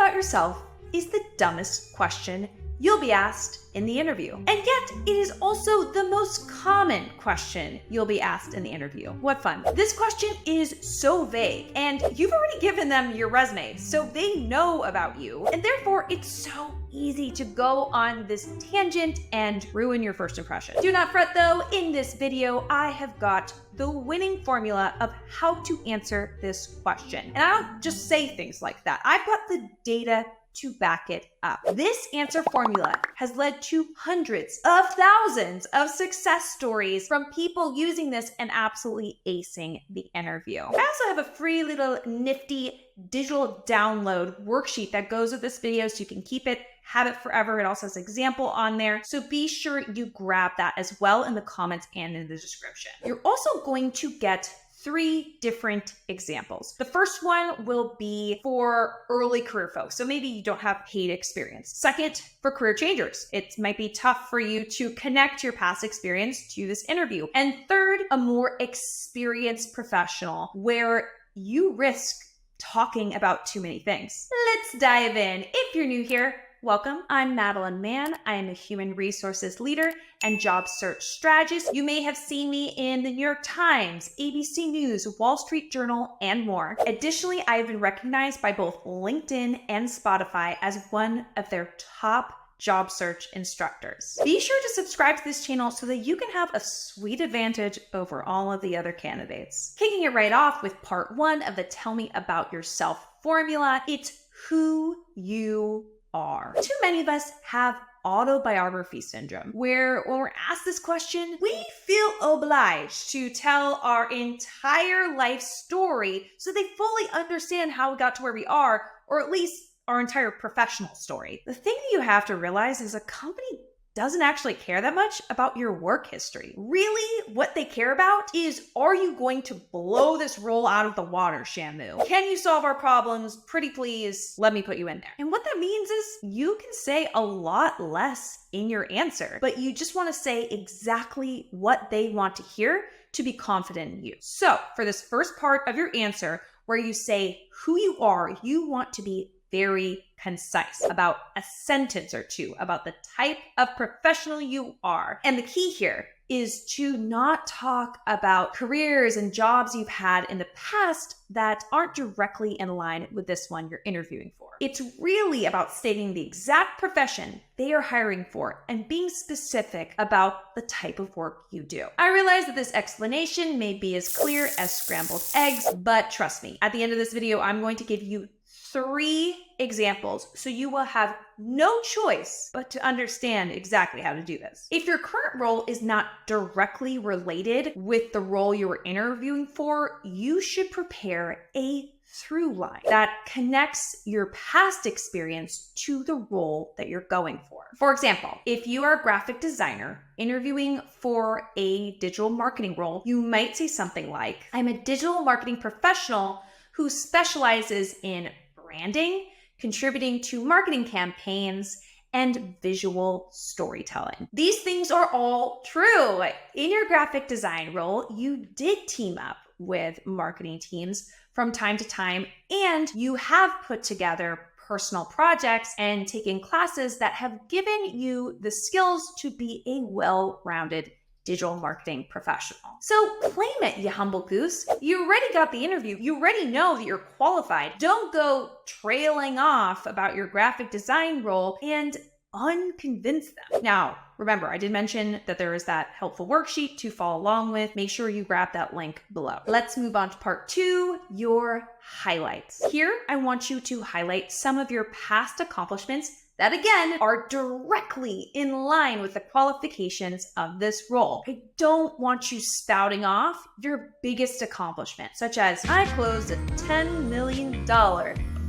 about yourself is the dumbest question you'll be asked in the interview. And yet, it is also the most common question you'll be asked in the interview. What fun. This question is so vague, and you've already given them your resume, so they know about you. And therefore, it's so easy to go on this tangent and ruin your first impression. Do not fret though, in this video, I have got the winning formula of how to answer this question. And I don't just say things like that. I've got the data to back it up. This answer formula has led to hundreds of thousands of success stories from people using this and absolutely acing the interview. I also have a free little nifty digital download worksheet that goes with this video so you can keep it, have it forever. It also has an example on there. So be sure you grab that as well in the comments and in the description. You're also going to get 3 different examples. The first one will be for early career folks. So maybe you don't have paid experience. Second, for career changers. It might be tough for you to connect your past experience to this interview. And third, a more experienced professional where you risk talking about too many things. Let's dive in. If you're new here, welcome. I'm Madeline Mann. I am a human resources leader and job search strategist. You may have seen me in the New York Times, ABC News, Wall Street Journal, and more. Additionally, I have been recognized by both LinkedIn and Spotify as one of their top job search instructors. Be sure to subscribe to this channel so that you can have a sweet advantage over all of the other candidates. Kicking it right off with part 1 of the Tell Me About Yourself formula, it's who you are. Too many of us have autobiography syndrome, where when we're asked this question, we feel obliged to tell our entire life story so they fully understand how we got to where we are, or at least our entire professional story. The thing that you have to realize is a company doesn't actually care that much about your work history. Really, what they care about is, are you going to blow this role out of the water, Shamu? Can you solve our problems? Pretty please, let me put you in there. And what that means is you can say a lot less in your answer, but you just want to say exactly what they want to hear to be confident in you. So for this first part of your answer, where you say who you are, you want to be very concise about a sentence or two about the type of professional you are. And the key here is to not talk about careers and jobs you've had in the past that aren't directly in line with this one you're interviewing for. It's really about stating the exact profession they are hiring for and being specific about the type of work you do. I realize that this explanation may be as clear as scrambled eggs, but trust me, at the end of this video, I'm going to give you 3 examples, so you will have no choice but to understand exactly how to do this. If your current role is not directly related with the role you were interviewing for, you should prepare a through line that connects your past experience to the role that you're going for. For example, if you are a graphic designer interviewing for a digital marketing role, you might say something like, I'm a digital marketing professional who specializes in branding, contributing to marketing campaigns, and visual storytelling. These things are all true. In your graphic design role, you did team up with marketing teams from time to time, and you have put together personal projects and taken classes that have given you the skills to be a well-rounded digital marketing professional. So claim it, you humble goose. You already got the interview. You already know that you're qualified. Don't go trailing off about your graphic design role and unconvince them. Now, remember, I did mention that there is that helpful worksheet to follow along with. Make sure you grab that link below. Let's move on to part 2, your highlights. Here, I want you to highlight some of your past accomplishments that again are directly in line with the qualifications of this role. I don't want you spouting off your biggest accomplishment, such as I closed a $10 million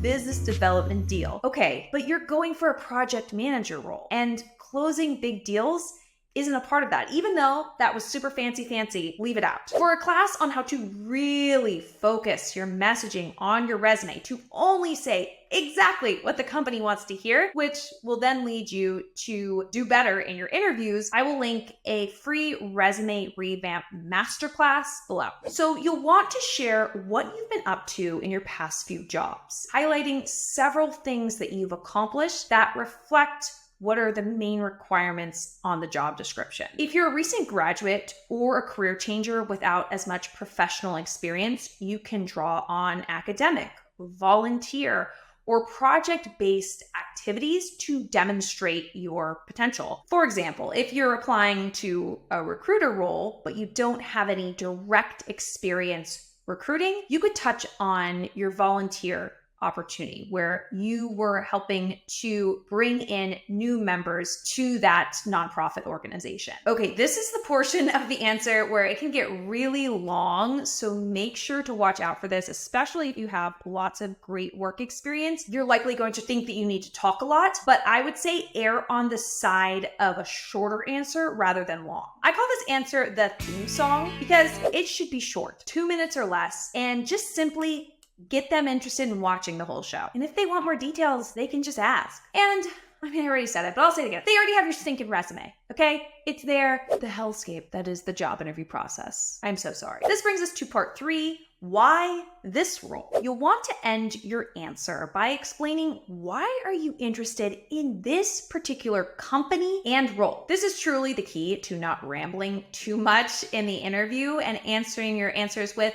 business development deal. Okay, but you're going for a project manager role, and closing big deals isn't a part of that. Even though that was super fancy, leave it out. For a class on how to really focus your messaging on your resume to only say exactly what the company wants to hear, which will then lead you to do better in your interviews, I will link a free resume revamp masterclass below. So you'll want to share what you've been up to in your past few jobs, highlighting several things that you've accomplished that reflect what are the main requirements on the job description. If you're a recent graduate or a career changer without as much professional experience, you can draw on academic, volunteer, or project-based activities to demonstrate your potential. For example, if you're applying to a recruiter role, but you don't have any direct experience recruiting, you could touch on your volunteer opportunity where you were helping to bring in new members to that nonprofit organization. Okay, this is the portion of the answer where it can get really long, so make sure to watch out for this, especially if you have lots of great work experience. You're likely going to think that you need to talk a lot, but I would say err on the side of a shorter answer rather than long. I call this answer the theme song because it should be short, 2 minutes or less, and just simply get them interested in watching the whole show. And if they want more details, they can just ask. And I mean, I already said it, but I'll say it again. They already have your stinking resume, okay? It's there. The hellscape that is the job interview process. I'm so sorry. This brings us to part 3. Why this role? You'll want to end your answer by explaining why are you interested in this particular company and role. This is truly the key to not rambling too much in the interview and answering your answers with,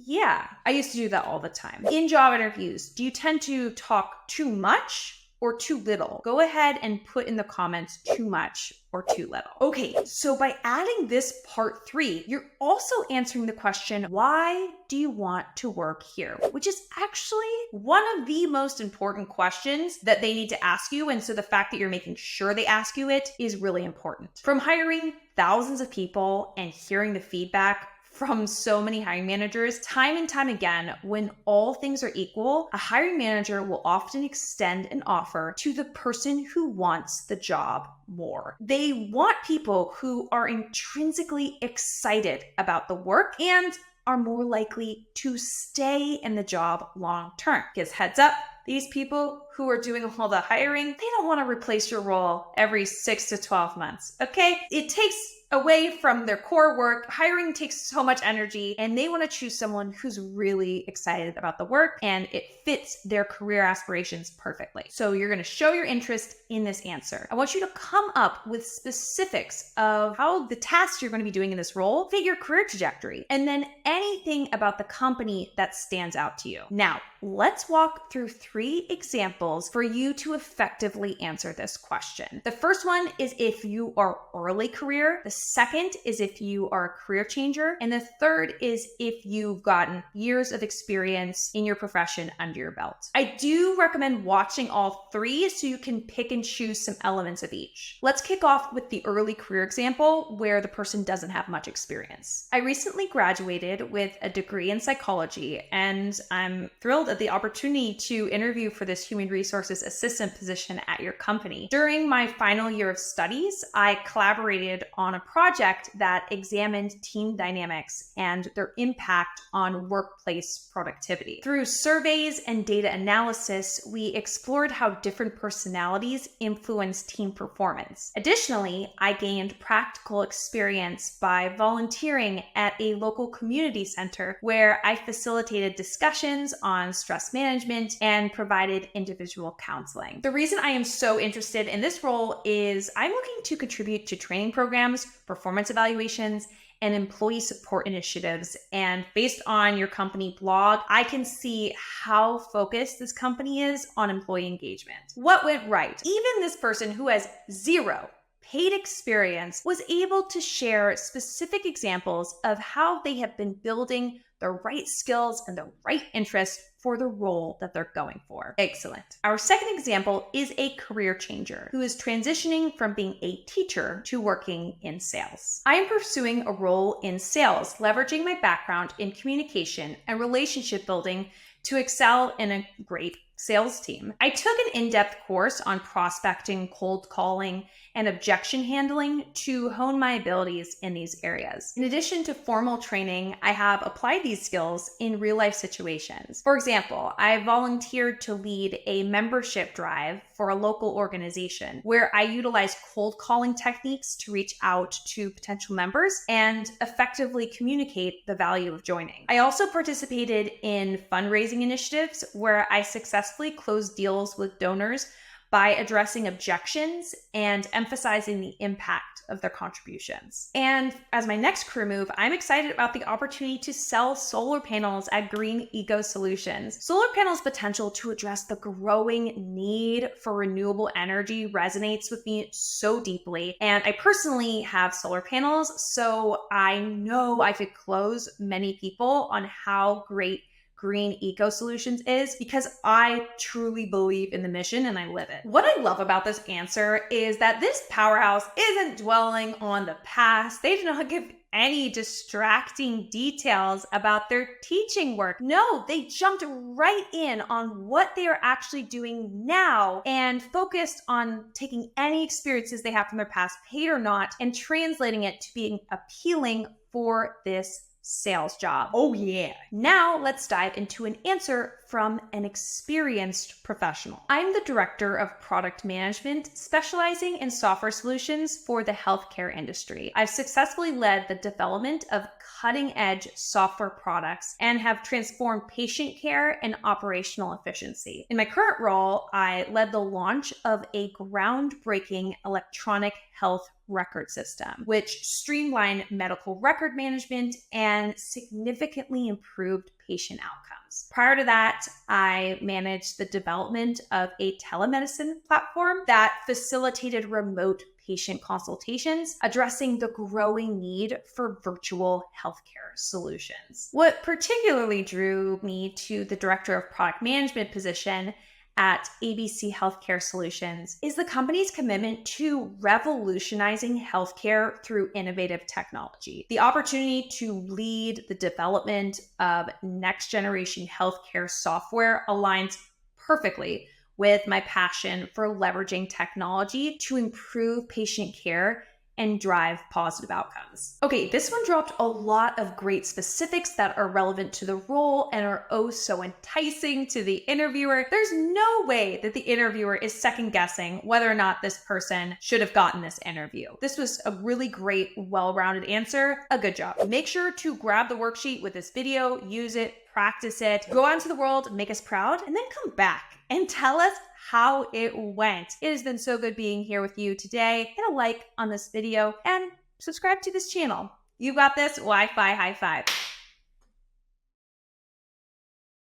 yeah, I used to do that all the time. In job interviews, do you tend to talk too much or too little? Go ahead and put in the comments too much or too little. Okay, so by adding this part 3, you're also answering the question, why do you want to work here? Which is actually one of the most important questions that they need to ask you. And so the fact that you're making sure they ask you it is really important. From hiring thousands of people and hearing the feedback from so many hiring managers, time and time again, when all things are equal, a hiring manager will often extend an offer to the person who wants the job more. They want people who are intrinsically excited about the work and are more likely to stay in the job long term. Because heads up, these people who are doing all the hiring, they don't want to replace your role every 6 to 12 months, okay? It takes away from their core work. Hiring takes so much energy, and they want to choose someone who's really excited about the work and it fits their career aspirations perfectly. So you're going to show your interest in this answer. I want you to come up with specifics of how the tasks you're going to be doing in this role fit your career trajectory, and then anything about the company that stands out to you. Now, let's walk through 3 examples for you to effectively answer this question. The first one is if you are early career. The second is if you are a career changer. And the third is if you've gotten years of experience in your profession under your belt. I do recommend watching all 3 so you can pick and choose some elements of each. Let's kick off with the early career example where the person doesn't have much experience. I recently graduated with a degree in psychology, and I'm thrilled at the opportunity to interview for this human resources assistant position at your company. During my final year of studies, I collaborated on a project that examined team dynamics and their impact on workplace productivity. Through surveys and data analysis, we explored how different personalities influence team performance. Additionally, I gained practical experience by volunteering at a local community center where I facilitated discussions on stress management and provided individual counseling. The reason I am so interested in this role is I'm looking to contribute to training programs, performance evaluations, and employee support initiatives. And based on your company blog, I can see how focused this company is on employee engagement. What went right? Even this person who has 0 paid experience was able to share specific examples of how they have been building the right skills and the right interests for the role that they're going for. Excellent. Our second example is a career changer who is transitioning from being a teacher to working in sales. I am pursuing a role in sales, leveraging my background in communication and relationship building to excel in a great sales team. I took an in-depth course on prospecting, cold calling, and objection handling to hone my abilities in these areas. In addition to formal training, I have applied these skills in real-life situations. For example, I volunteered to lead a membership drive for a local organization where I utilized cold calling techniques to reach out to potential members and effectively communicate the value of joining. I also participated in fundraising initiatives where I successfully closed deals with donors by addressing objections and emphasizing the impact of their contributions. And as my next career move, I'm excited about the opportunity to sell solar panels at Green Eco Solutions. Solar panels' potential to address the growing need for renewable energy resonates with me so deeply. And I personally have solar panels, so I know I could close many people on how great Green Eco Solutions is because I truly believe in the mission and I live it. What I love about this answer is that this powerhouse isn't dwelling on the past. They do not give any distracting details about their teaching work. No, they jumped right in on what they are actually doing now and focused on taking any experiences they have from their past, paid or not, and translating it to being appealing for this sales job. Oh yeah. Now let's dive into an answer from an experienced professional. I'm the director of product management, specializing in software solutions for the healthcare industry. I've successfully led the development of cutting-edge software products and have transformed patient care and operational efficiency. In my current role, I led the launch of a groundbreaking electronic health record system, which streamlined medical record management and significantly improved patient outcomes. Prior to that, I managed the development of a telemedicine platform that facilitated remote patient consultations, addressing the growing need for virtual healthcare solutions. What particularly drew me to the director of product management position at ABC Healthcare Solutions is the company's commitment to revolutionizing healthcare through innovative technology. The opportunity to lead the development of next generation healthcare software aligns perfectly with my passion for leveraging technology to improve patient care and drive positive outcomes. Okay, this one dropped a lot of great specifics that are relevant to the role and are oh so enticing to the interviewer. There's no way that the interviewer is second guessing whether or not this person should have gotten this interview. This was a really great, well-rounded answer. A good job. Make sure to grab the worksheet with this video, use it, practice it, go out into the world, make us proud, and then come back and tell us how it went. It has been so good being here with you today. Hit a like on this video and subscribe to this channel. You got this. Wi-Fi high five.